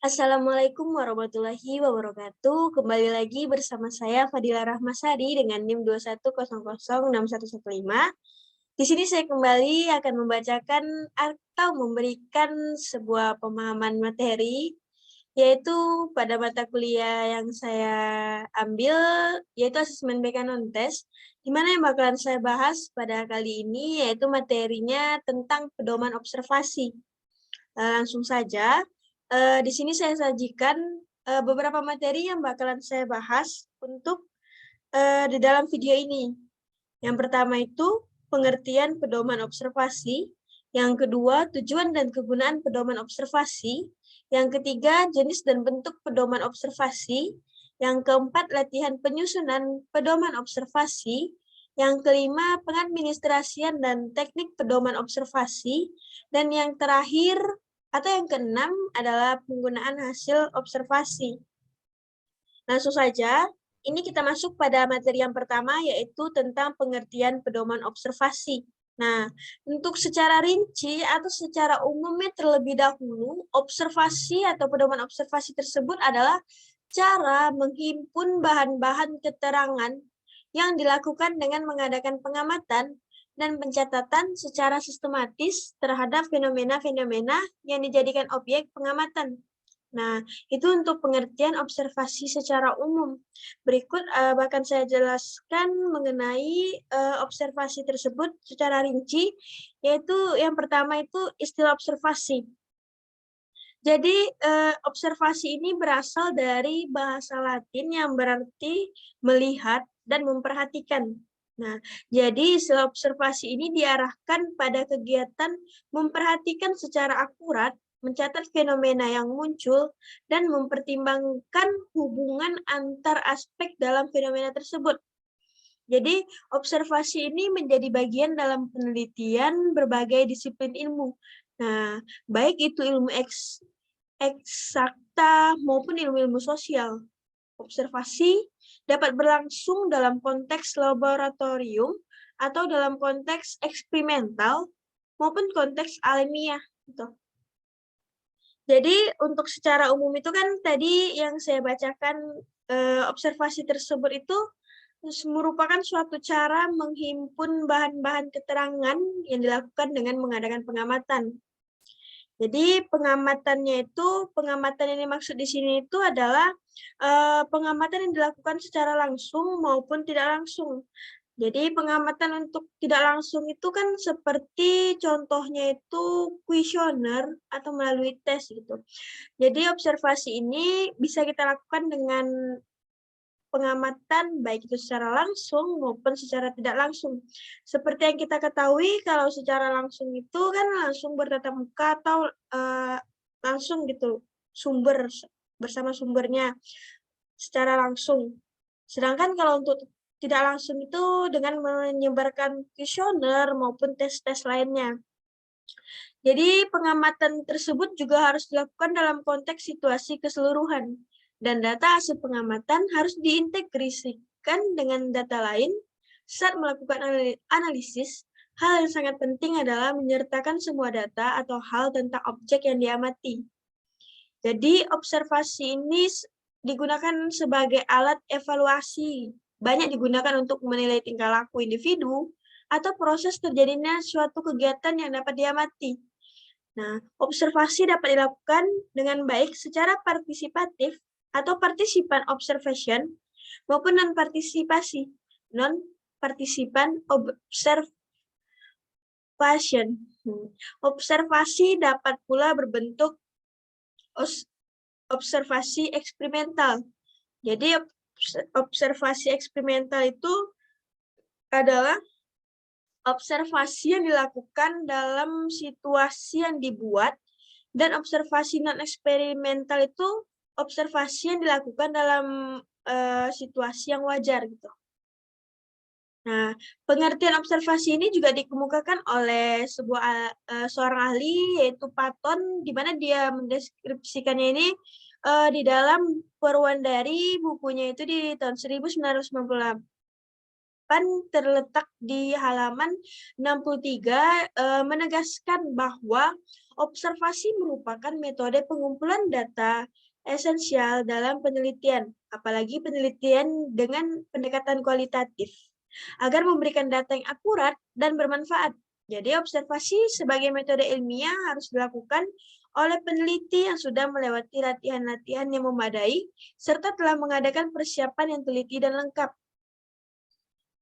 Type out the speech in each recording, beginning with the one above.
Assalamualaikum warahmatullahi wabarakatuh. Kembali lagi bersama saya Fadila Rahmasari dengan NIM 210061115. Di sini saya kembali akan membacakan atau memberikan sebuah pemahaman materi, yaitu pada mata kuliah yang saya ambil, yaitu asesmen BK non-tes, di mana yang bakalan saya bahas pada kali ini, yaitu materinya tentang pedoman observasi. Langsung saja, di sini saya sajikan, beberapa materi yang bakalan saya bahas untuk, di dalam video ini. Yang pertama itu pengertian pedoman observasi, yang kedua tujuan dan kegunaan pedoman observasi, yang ketiga jenis dan bentuk pedoman observasi, yang keempat latihan penyusunan pedoman observasi, yang kelima pengadministrasian dan teknik pedoman observasi, dan yang terakhir atau yang keenam adalah penggunaan hasil observasi. Langsung saja, ini kita masuk pada materi yang pertama, yaitu tentang pengertian pedoman observasi. Nah, untuk secara rinci atau secara umumnya terlebih dahulu, observasi atau pedoman observasi tersebut adalah cara menghimpun bahan-bahan keterangan yang dilakukan dengan mengadakan pengamatan dan pencatatan secara sistematis terhadap fenomena-fenomena yang dijadikan objek pengamatan. Nah, itu untuk pengertian observasi secara umum. Berikut bahkan saya jelaskan mengenai observasi tersebut secara rinci, yaitu yang pertama itu istilah observasi. Jadi, observasi ini berasal dari bahasa Latin yang berarti melihat dan memperhatikan. Nah, jadi istilah observasi ini diarahkan pada kegiatan memperhatikan secara akurat, mencatat fenomena yang muncul, dan mempertimbangkan hubungan antar aspek dalam fenomena tersebut. Jadi, observasi ini menjadi bagian dalam penelitian berbagai disiplin ilmu. Nah, baik itu ilmu eksakta maupun ilmu-ilmu sosial. Observasi dapat berlangsung dalam konteks laboratorium atau dalam konteks eksperimental maupun konteks alamiah. Gitu. Jadi untuk secara umum itu kan tadi yang saya bacakan observasi tersebut itu merupakan suatu cara menghimpun bahan-bahan keterangan yang dilakukan dengan mengadakan pengamatan. Jadi pengamatan yang dimaksud di sini itu adalah pengamatan yang dilakukan secara langsung maupun tidak langsung. Jadi pengamatan untuk tidak langsung itu kan seperti contohnya itu kuesioner atau melalui tes gitu. Jadi observasi ini bisa kita lakukan dengan pengamatan baik itu secara langsung maupun secara tidak langsung. Seperti yang kita ketahui kalau secara langsung itu kan langsung bertatap muka atau langsung gitu sumber bersama sumbernya secara langsung. Sedangkan kalau untuk tidak langsung itu dengan menyebarkan kuesioner maupun tes-tes lainnya. Jadi pengamatan tersebut juga harus dilakukan dalam konteks situasi keseluruhan, dan data hasil pengamatan harus diintegrasikan dengan data lain saat melakukan analisis. Hal yang sangat penting adalah menyertakan semua data atau hal tentang objek yang diamati. Jadi observasi ini digunakan sebagai alat evaluasi, banyak digunakan untuk menilai tingkah laku individu atau proses terjadinya suatu kegiatan yang dapat diamati. Nah, observasi dapat dilakukan dengan baik secara partisipatif atau partisipan observation maupun non-partisipasi, non-partisipan observation. Observasi dapat pula berbentuk observasi eksperimental. Jadi observasi eksperimental itu adalah observasi yang dilakukan dalam situasi yang dibuat, dan observasi non-eksperimental itu observasi yang dilakukan dalam situasi yang wajar gitu. Nah, pengertian observasi ini juga dikemukakan oleh seorang ahli yaitu Patton, di mana dia mendeskripsikannya ini di dalam Purwandari, bukunya itu di tahun 1998. terletak di halaman 63 menegaskan bahwa observasi merupakan metode pengumpulan data esensial dalam penelitian, apalagi penelitian dengan pendekatan kualitatif, agar memberikan data yang akurat dan bermanfaat. Jadi observasi sebagai metode ilmiah harus dilakukan oleh peneliti yang sudah melewati latihan-latihan yang memadai, serta telah mengadakan persiapan yang teliti dan lengkap.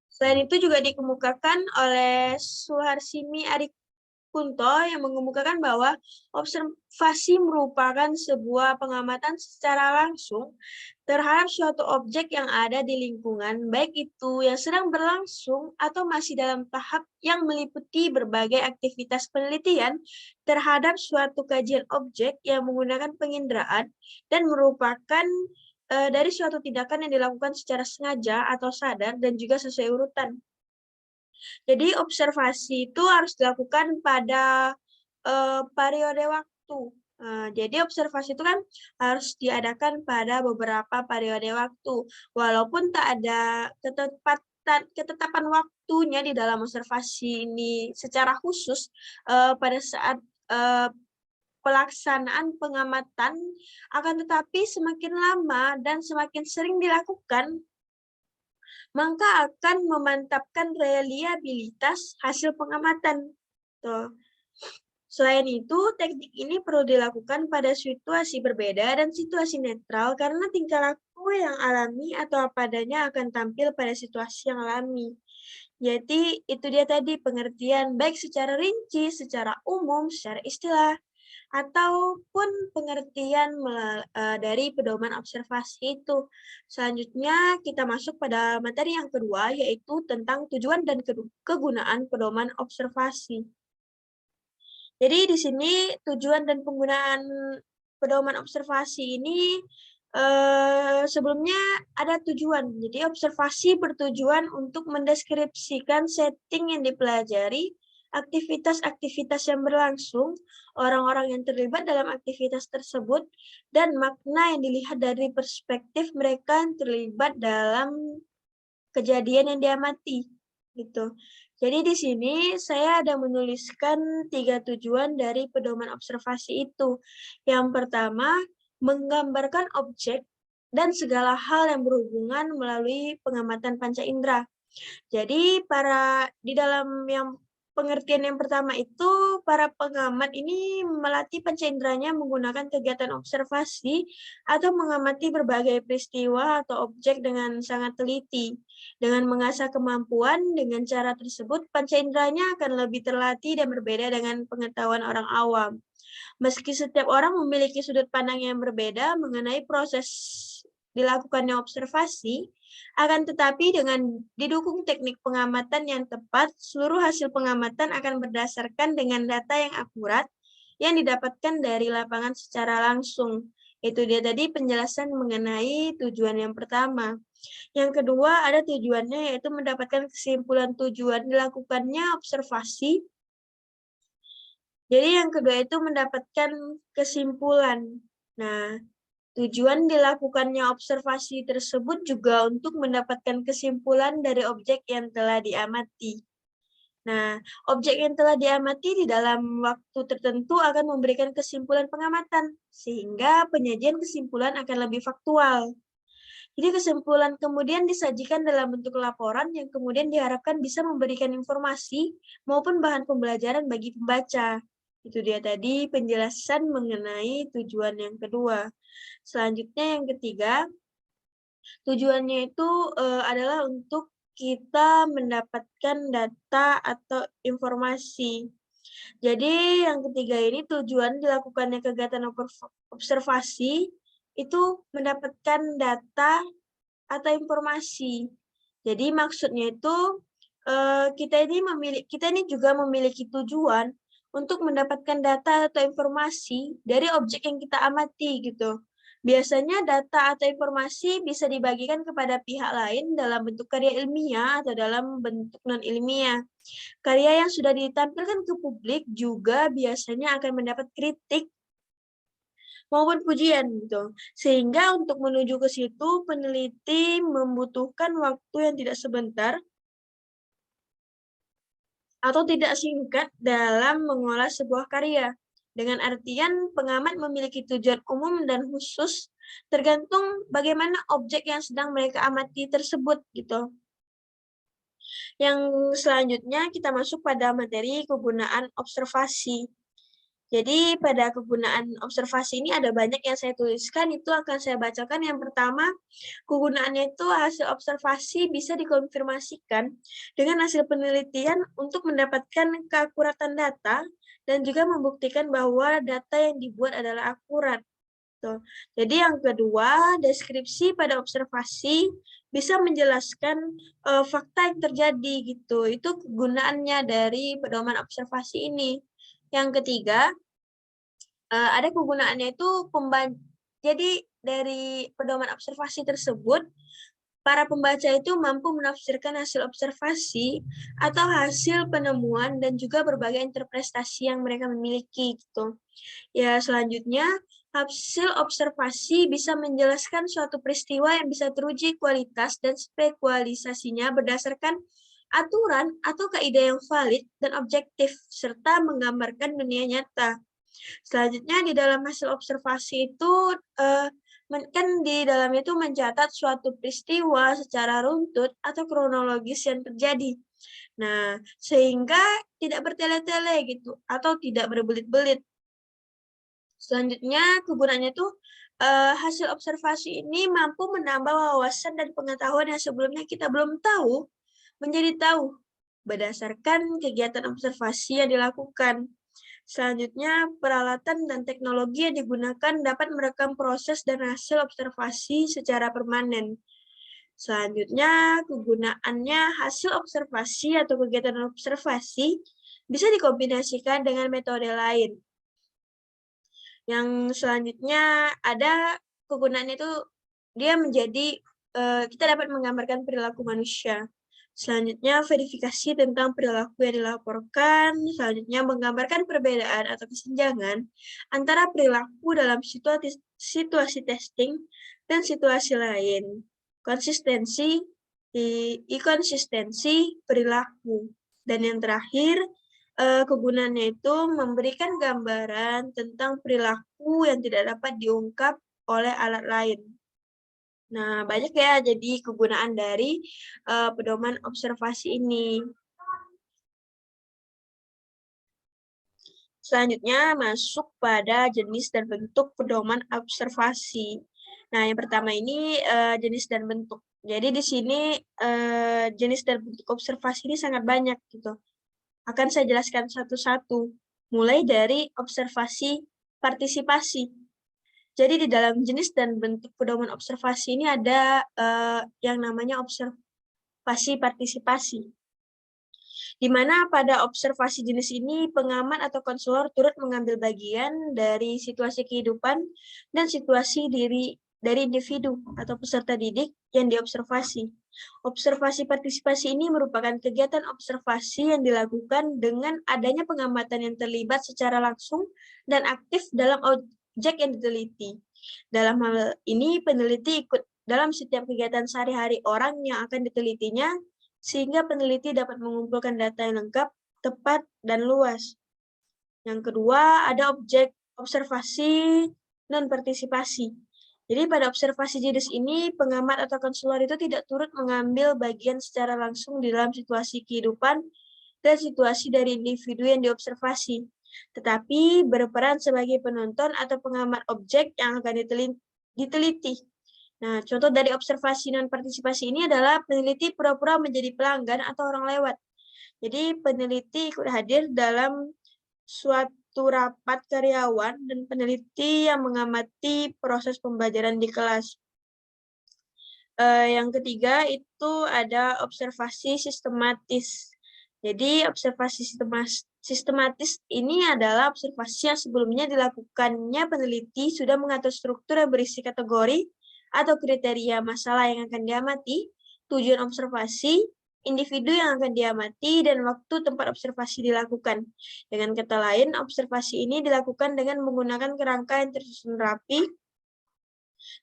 Selain itu juga dikemukakan oleh Suharsini Arikunto yang mengemukakan bahwa observasi merupakan sebuah pengamatan secara langsung terhadap suatu objek yang ada di lingkungan, baik itu yang sedang berlangsung atau masih dalam tahap yang meliputi berbagai aktivitas penelitian terhadap suatu kajian objek yang menggunakan penginderaan dan merupakan dari suatu tindakan yang dilakukan secara sengaja atau sadar dan juga sesuai urutan. Jadi observasi itu harus dilakukan pada periode waktu. Jadi observasi itu kan harus diadakan pada beberapa periode waktu, walaupun tak ada ketetapan waktunya di dalam observasi ini secara khusus pada saat pelaksanaan pengamatan, akan tetapi semakin lama dan semakin sering dilakukan, maka akan memantapkan reliabilitas hasil pengamatan. Tuh. Selain itu, teknik ini perlu dilakukan pada situasi berbeda dan situasi netral karena tingkah laku yang alami atau apa adanya akan tampil pada situasi yang alami. Jadi, itu dia tadi pengertian baik secara rinci, secara umum, secara istilah, ataupun pengertian dari pedoman observasi itu. Selanjutnya kita masuk pada materi yang kedua, yaitu tentang tujuan dan kegunaan pedoman observasi. Jadi di sini tujuan dan penggunaan pedoman observasi ini sebelumnya ada tujuan. Jadi observasi bertujuan untuk mendeskripsikan setting yang dipelajari, aktivitas-aktivitas yang berlangsung, orang-orang yang terlibat dalam aktivitas tersebut, dan makna yang dilihat dari perspektif mereka yang terlibat dalam kejadian yang diamati. Gitu. Jadi di sini saya ada menuliskan 3 tujuan dari pedoman observasi itu. Yang pertama, menggambarkan objek dan segala hal yang berhubungan melalui pengamatan panca indera. Jadi di dalam pengertian yang pertama itu, para pengamat ini melatih panca inderanya menggunakan kegiatan observasi atau mengamati berbagai peristiwa atau objek dengan sangat teliti. Dengan mengasah kemampuan, dengan cara tersebut panca inderanya akan lebih terlatih dan berbeda dengan pengetahuan orang awam. Meski setiap orang memiliki sudut pandang yang berbeda mengenai proses dilakukannya observasi, akan tetapi dengan didukung teknik pengamatan yang tepat, seluruh hasil pengamatan akan berdasarkan dengan data yang akurat yang didapatkan dari lapangan secara langsung. Itu dia tadi penjelasan mengenai tujuan yang pertama. Yang kedua ada tujuannya, yaitu mendapatkan kesimpulan tujuan dilakukannya observasi. Jadi yang kedua itu mendapatkan kesimpulan. Nah, tujuan dilakukannya observasi tersebut juga untuk mendapatkan kesimpulan dari objek yang telah diamati. Nah, objek yang telah diamati di dalam waktu tertentu akan memberikan kesimpulan pengamatan, sehingga penyajian kesimpulan akan lebih faktual. Jadi kesimpulan kemudian disajikan dalam bentuk laporan yang kemudian diharapkan bisa memberikan informasi maupun bahan pembelajaran bagi pembaca. Itu dia tadi penjelasan mengenai tujuan yang kedua. Selanjutnya yang ketiga, tujuannya itu adalah untuk kita mendapatkan data atau informasi. Jadi yang ketiga ini tujuan dilakukannya kegiatan observasi itu mendapatkan data atau informasi. Jadi maksudnya itu kita ini juga memiliki tujuan untuk mendapatkan data atau informasi dari objek yang kita amati gitu. Biasanya data atau informasi bisa dibagikan kepada pihak lain dalam bentuk karya ilmiah atau dalam bentuk non-ilmiah. Karya yang sudah ditampilkan ke publik juga biasanya akan mendapat kritik maupun pujian gitu. Sehingga untuk menuju ke situ peneliti membutuhkan waktu yang tidak sebentar atau tidak singkat dalam mengolah sebuah karya. Dengan artian pengamat memiliki tujuan umum dan khusus tergantung bagaimana objek yang sedang mereka amati tersebut gitu. Yang selanjutnya kita masuk pada materi kegunaan observasi. Jadi pada kegunaan observasi ini ada banyak yang saya tuliskan, itu akan saya bacakan. Yang pertama, kegunaannya itu hasil observasi bisa dikonfirmasikan dengan hasil penelitian untuk mendapatkan keakuratan data dan juga membuktikan bahwa data yang dibuat adalah akurat. Tuh. Jadi yang kedua, deskripsi pada observasi bisa menjelaskan fakta yang terjadi gitu. Itu kegunaannya dari pedoman observasi ini. Yang ketiga, ada kegunaannya itu jadi dari pedoman observasi tersebut, para pembaca itu mampu menafsirkan hasil observasi atau hasil penemuan dan juga berbagai interpretasi yang mereka miliki gitu. Ya, selanjutnya hasil observasi bisa menjelaskan suatu peristiwa yang bisa teruji kualitas dan spekualisasinya berdasarkan aturan atau kaidah yang valid dan objektif serta menggambarkan dunia nyata. Selanjutnya di dalam hasil observasi itu kan di dalamnya itu mencatat suatu peristiwa secara runtut atau kronologis yang terjadi. Nah, sehingga tidak bertele-tele gitu atau tidak berbelit-belit. Selanjutnya kegunaannya itu hasil observasi ini mampu menambah wawasan dan pengetahuan yang sebelumnya kita belum tahu menjadi tahu berdasarkan kegiatan observasi yang dilakukan. Selanjutnya, peralatan dan teknologi yang digunakan dapat merekam proses dan hasil observasi secara permanen. Selanjutnya, kegunaannya hasil observasi atau kegiatan observasi bisa dikombinasikan dengan metode lain. Yang selanjutnya ada kegunaannya itu dia menjadi kita dapat menggambarkan perilaku manusia. Selanjutnya, verifikasi tentang perilaku yang dilaporkan. Selanjutnya, menggambarkan perbedaan atau kesenjangan antara perilaku dalam situasi testing dan situasi lain. Konsistensi, inkonsistensi perilaku. Dan yang terakhir, kegunaannya itu memberikan gambaran tentang perilaku yang tidak dapat diungkap oleh alat lain. Nah, banyak ya jadi kegunaan dari pedoman observasi ini. Selanjutnya masuk pada jenis dan bentuk pedoman observasi. Nah, yang pertama ini jenis dan bentuk. Jadi di sini jenis dan bentuk observasi ini sangat banyak gitu. Akan saya jelaskan satu-satu. Mulai dari observasi partisipasi. Jadi di dalam jenis dan bentuk pedoman observasi ini ada yang namanya observasi partisipasi, di mana pada observasi jenis ini pengamat atau konselor turut mengambil bagian dari situasi kehidupan dan situasi dari individu atau peserta didik yang diobservasi. Observasi partisipasi ini merupakan kegiatan observasi yang dilakukan dengan adanya pengamatan yang terlibat secara langsung dan aktif dalam objek yang diteliti. Dalam hal ini, peneliti ikut dalam setiap kegiatan sehari-hari orang yang akan ditelitinya, sehingga peneliti dapat mengumpulkan data yang lengkap, tepat, dan luas. Yang kedua, ada objek observasi non-partisipasi. Jadi pada observasi jenis ini, pengamat atau konselor itu tidak turut mengambil bagian secara langsung di dalam situasi kehidupan dan situasi dari individu yang diobservasi, tetapi berperan sebagai penonton atau pengamat objek yang akan diteliti. Nah, contoh dari observasi non-partisipasi ini adalah peneliti pura-pura menjadi pelanggan atau orang lewat. Jadi, peneliti ikut hadir dalam suatu rapat karyawan dan peneliti yang mengamati proses pembelajaran di kelas. Yang ketiga itu ada observasi sistematis. Jadi observasi sistematis ini adalah observasi yang sebelumnya dilakukannya peneliti sudah mengatur struktur yang berisi kategori atau kriteria masalah yang akan diamati, tujuan observasi, individu yang akan diamati, dan waktu tempat observasi dilakukan. Dengan kata lain, observasi ini dilakukan dengan menggunakan kerangka yang tersusun rapi.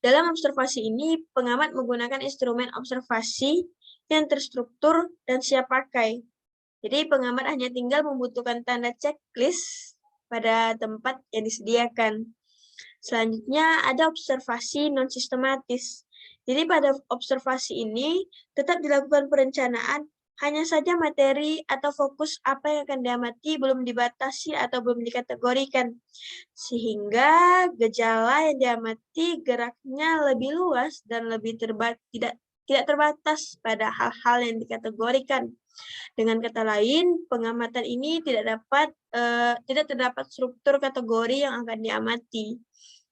Dalam observasi ini, pengamat menggunakan instrumen observasi yang terstruktur dan siap pakai. Jadi pengamat hanya tinggal membutuhkan tanda checklist pada tempat yang disediakan. Selanjutnya ada observasi non-sistematis. Jadi pada observasi ini tetap dilakukan perencanaan, hanya saja materi atau fokus apa yang akan diamati belum dibatasi atau belum dikategorikan. Sehingga gejala yang diamati geraknya lebih luas dan lebih tidak terbatas pada hal-hal yang dikategorikan. Dengan kata lain, pengamatan ini tidak terdapat struktur kategori yang akan diamati.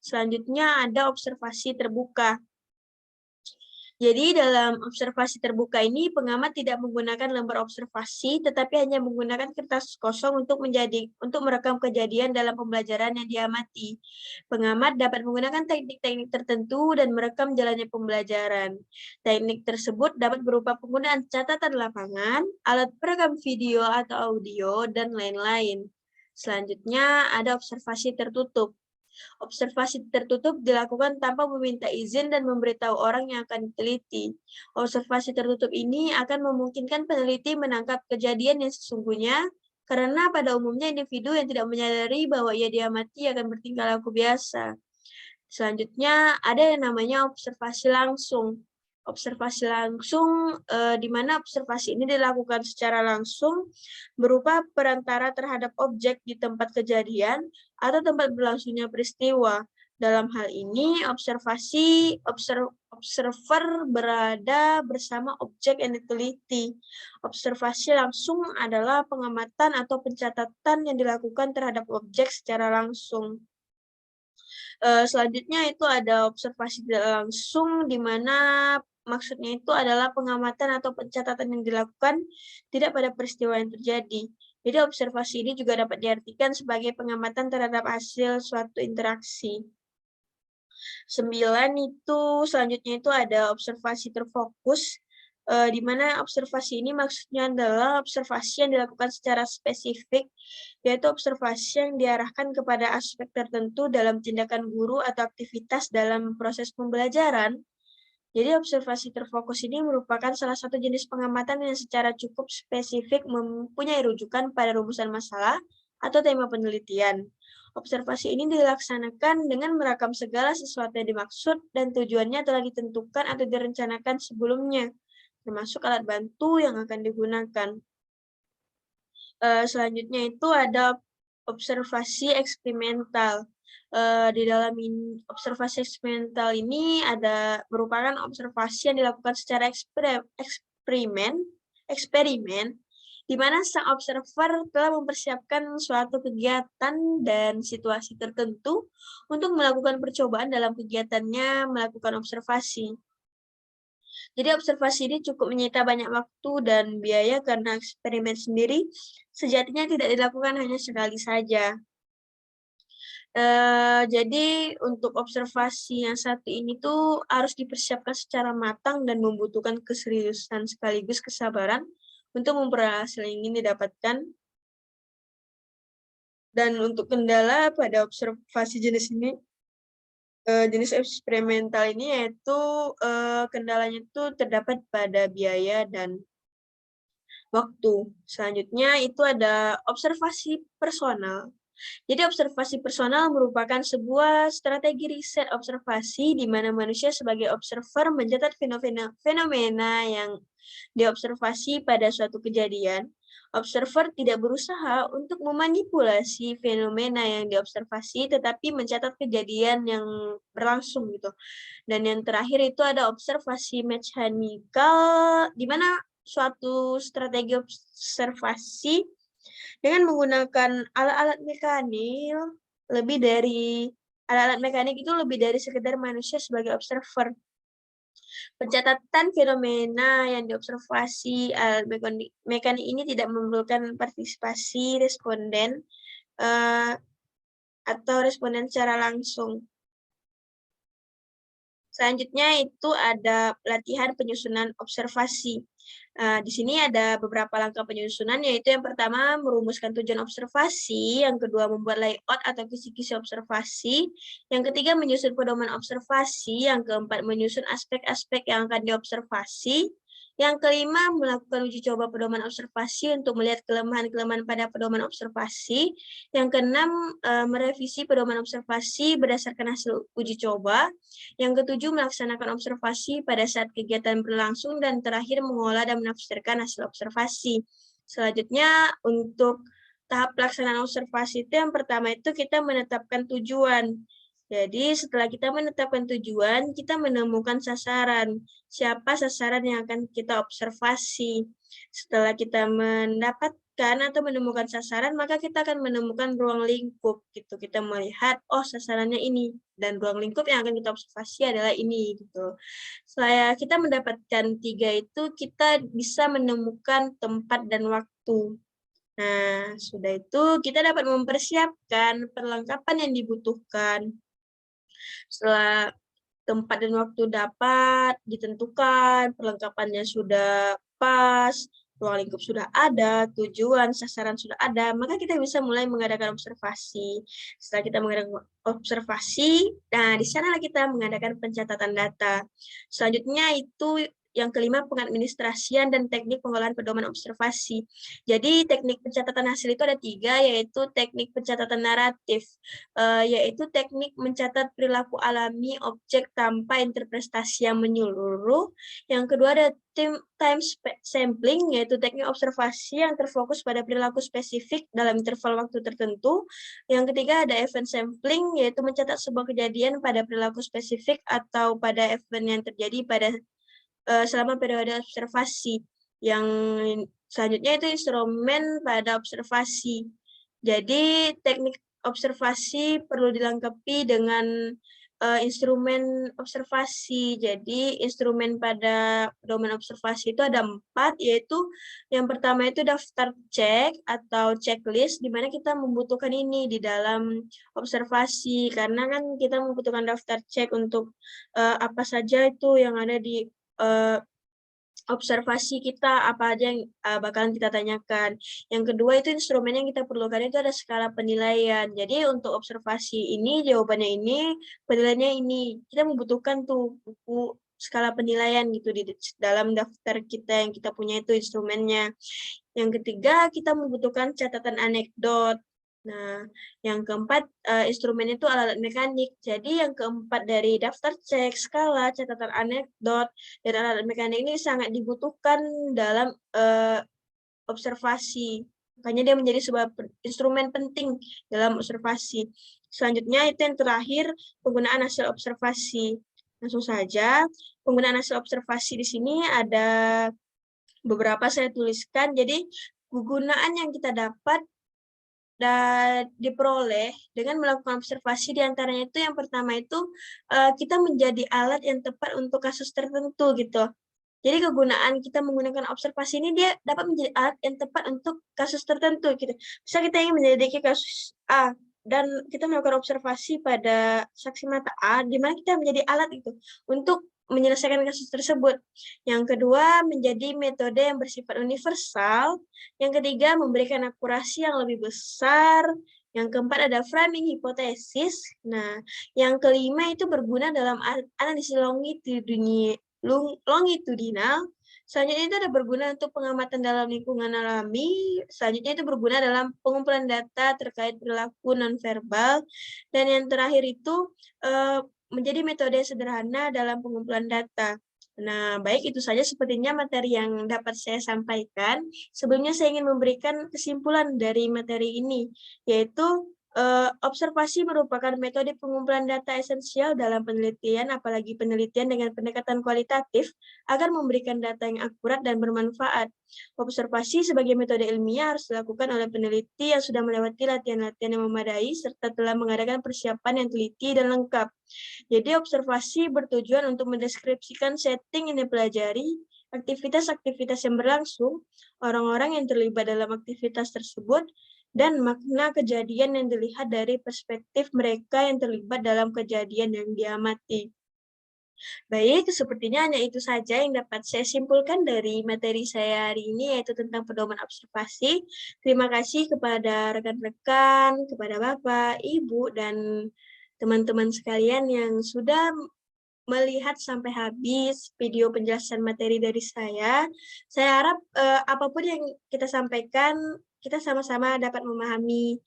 Selanjutnya ada observasi terbuka. Jadi dalam observasi terbuka ini pengamat tidak menggunakan lembar observasi, tetapi hanya menggunakan kertas kosong untuk merekam kejadian dalam pembelajaran yang diamati. Pengamat dapat menggunakan teknik-teknik tertentu dan merekam jalannya pembelajaran. Teknik tersebut dapat berupa penggunaan catatan lapangan, alat perekam video atau audio, dan lain-lain. Selanjutnya ada observasi tertutup. Observasi tertutup dilakukan tanpa meminta izin dan memberitahu orang yang akan diteliti. Observasi tertutup ini akan memungkinkan peneliti menangkap kejadian yang sesungguhnya, karena pada umumnya individu yang tidak menyadari bahwa ia diamati akan bertingkah laku biasa. Selanjutnya ada yang namanya observasi langsung. Observasi langsung di mana observasi ini dilakukan secara langsung berupa perantara terhadap objek di tempat kejadian atau tempat berlangsungnya peristiwa. Dalam hal ini, observer berada bersama objek yang diteliti. Observasi langsung adalah pengamatan atau pencatatan yang dilakukan terhadap objek secara langsung. Selanjutnya itu ada observasi tidak langsung, di mana maksudnya itu adalah pengamatan atau pencatatan yang dilakukan tidak pada peristiwa yang terjadi. Jadi observasi ini juga dapat diartikan sebagai pengamatan terhadap hasil suatu interaksi. 9 itu selanjutnya itu ada observasi terfokus, di mana observasi ini maksudnya adalah observasi yang dilakukan secara spesifik, yaitu observasi yang diarahkan kepada aspek tertentu dalam tindakan guru atau aktivitas dalam proses pembelajaran. Jadi observasi terfokus ini merupakan salah satu jenis pengamatan yang secara cukup spesifik mempunyai rujukan pada rumusan masalah atau tema penelitian. Observasi ini dilaksanakan dengan merekam segala sesuatu yang dimaksud dan tujuannya telah ditentukan atau direncanakan sebelumnya, termasuk alat bantu yang akan digunakan. Selanjutnya itu ada observasi eksperimental. Di dalam observasi eksperimental ini merupakan observasi yang dilakukan secara eksperimen, di mana sang observer telah mempersiapkan suatu kegiatan dan situasi tertentu untuk melakukan percobaan dalam kegiatannya melakukan observasi. Jadi observasi ini cukup menyita banyak waktu dan biaya karena eksperimen sendiri sejatinya tidak dilakukan hanya sekali saja. Jadi untuk observasi yang satu ini tuh harus dipersiapkan secara matang dan membutuhkan keseriusan sekaligus kesabaran untuk memperoleh hasil yang ingin didapatkan. Dan untuk kendala pada observasi jenis ini, jenis eksperimental ini yaitu kendalanya itu terdapat pada biaya dan waktu. Selanjutnya itu ada observasi personal. Jadi observasi personal merupakan sebuah strategi riset observasi di mana manusia sebagai observer mencatat fenomena yang diobservasi pada suatu kejadian. Observer tidak berusaha untuk memanipulasi fenomena yang diobservasi, tetapi mencatat kejadian yang berlangsung gitu. Dan yang terakhir itu ada observasi mekanikal, di mana suatu strategi observasi dengan menggunakan alat-alat mekanik itu lebih dari sekedar manusia sebagai observer. Pencatatan fenomena yang diobservasi alat mekanik ini tidak memerlukan partisipasi responden atau responden secara langsung. Selanjutnya itu ada latihan penyusunan observasi. Di sini ada beberapa langkah penyusunan, yaitu yang pertama merumuskan tujuan observasi, yang kedua membuat layout atau kisi-kisi observasi, yang ketiga menyusun pedoman observasi, yang keempat menyusun aspek-aspek yang akan diobservasi, Yang kelima, melakukan uji coba pedoman observasi untuk melihat kelemahan-kelemahan pada pedoman observasi. Yang keenam, merevisi pedoman observasi berdasarkan hasil uji coba. Yang ketujuh, melaksanakan observasi pada saat kegiatan berlangsung. Dan terakhir, mengolah dan menafsirkan hasil observasi. Selanjutnya, untuk tahap pelaksanaan observasi itu yang pertama itu kita menetapkan tujuan. Jadi setelah kita menetapkan tujuan, kita menemukan sasaran. Siapa sasaran yang akan kita observasi. Setelah kita mendapatkan atau menemukan sasaran, maka kita akan menemukan ruang lingkup. Gitu. Kita melihat, oh sasarannya ini. Dan ruang lingkup yang akan kita observasi adalah ini. Gitu. Setelah kita mendapatkan 3 itu, kita bisa menemukan tempat dan waktu. Nah, sudah itu kita dapat mempersiapkan perlengkapan yang dibutuhkan. Setelah tempat dan waktu dapat ditentukan, perlengkapannya sudah pas, ruang lingkup sudah ada, tujuan, sasaran sudah ada, maka kita bisa mulai mengadakan observasi. Setelah kita mengadakan observasi, nah di sanalah kita mengadakan pencatatan data. Selanjutnya itu yang kelima, pengadministrasian dan teknik pengolahan pedoman observasi. Jadi teknik pencatatan hasil itu ada 3, yaitu teknik pencatatan naratif, yaitu teknik mencatat perilaku alami objek tanpa interpretasi yang menyeluruh. Yang kedua ada time sampling, yaitu teknik observasi yang terfokus pada perilaku spesifik dalam interval waktu tertentu. Yang ketiga ada event sampling, yaitu mencatat sebuah kejadian pada perilaku spesifik atau pada event yang terjadi pada selama periode observasi. Yang selanjutnya itu instrumen pada observasi. Jadi teknik observasi perlu dilengkapi dengan instrumen observasi. Jadi instrumen pada pedoman observasi itu ada 4, yaitu yang pertama itu daftar cek atau checklist, di mana kita membutuhkan ini di dalam observasi, karena kan kita membutuhkan daftar cek untuk apa saja itu yang ada di observasi kita, apa aja yang bakalan kita tanyakan. Yang kedua itu instrumen yang kita perlukan itu ada skala penilaian. Jadi untuk observasi ini, jawabannya ini, penilaiannya ini. Kita membutuhkan tuh buku skala penilaian gitu di dalam daftar kita yang kita punya itu instrumennya. Yang ketiga, kita membutuhkan catatan anekdot. Nah, yang keempat, instrumen itu alat mekanik. Jadi yang keempat dari daftar cek, skala, catatan anekdot, dan alat mekanik ini sangat dibutuhkan dalam observasi. Makanya dia menjadi sebuah instrumen penting dalam observasi. Selanjutnya itu yang terakhir, penggunaan hasil observasi. Langsung saja, penggunaan hasil observasi di sini ada beberapa saya tuliskan. Jadi, kegunaan yang kita dapat dan diperoleh dengan melakukan observasi diantaranya itu yang pertama itu kita menjadi alat yang tepat untuk kasus tertentu gitu. Jadi kegunaan kita menggunakan observasi ini dia dapat menjadi alat yang tepat untuk kasus tertentu gitu. Misal kita ingin menyelidiki kasus A dan kita melakukan observasi pada saksi mata A, di mana kita menjadi alat itu untuk menyelesaikan kasus tersebut. Yang kedua, menjadi metode yang bersifat universal. Yang ketiga, memberikan akurasi yang lebih besar. Yang keempat ada framing hipotesis. Nah, yang kelima itu berguna dalam analisis longitudinal. Selanjutnya itu ada berguna untuk pengamatan dalam lingkungan alami. Selanjutnya itu berguna dalam pengumpulan data terkait perilaku nonverbal. Dan yang terakhir itu menjadi metode sederhana dalam pengumpulan data. Nah, baik itu saja sepertinya materi yang dapat saya sampaikan. Sebelumnya saya ingin memberikan kesimpulan dari materi ini, yaitu observasi merupakan metode pengumpulan data esensial dalam penelitian, apalagi penelitian dengan pendekatan kualitatif, agar memberikan data yang akurat dan bermanfaat. Observasi sebagai metode ilmiah harus dilakukan oleh peneliti yang sudah melewati latihan-latihan yang memadai, serta telah mengadakan persiapan yang teliti dan lengkap. Jadi observasi bertujuan untuk mendeskripsikan setting yang dipelajari, aktivitas-aktivitas yang berlangsung, orang-orang yang terlibat dalam aktivitas tersebut, dan makna kejadian yang dilihat dari perspektif mereka yang terlibat dalam kejadian yang diamati. Baik, sepertinya hanya itu saja yang dapat saya simpulkan dari materi saya hari ini, yaitu tentang pedoman observasi. Terima kasih kepada rekan-rekan, kepada Bapak, Ibu, dan teman-teman sekalian yang sudah melihat sampai habis video penjelasan materi dari saya. Saya harap, apapun yang kita sampaikan, kita sama-sama dapat memahami.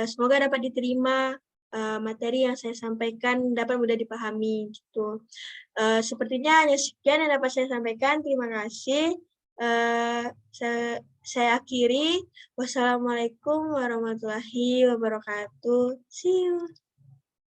Semoga dapat diterima, materi yang saya sampaikan dapat mudah dipahami, gitu. Sepertinya hanya sekian yang dapat saya sampaikan. Terima kasih. Eee, se saya akhiri. Wassalamualaikum warahmatullahi wabarakatuh. See you.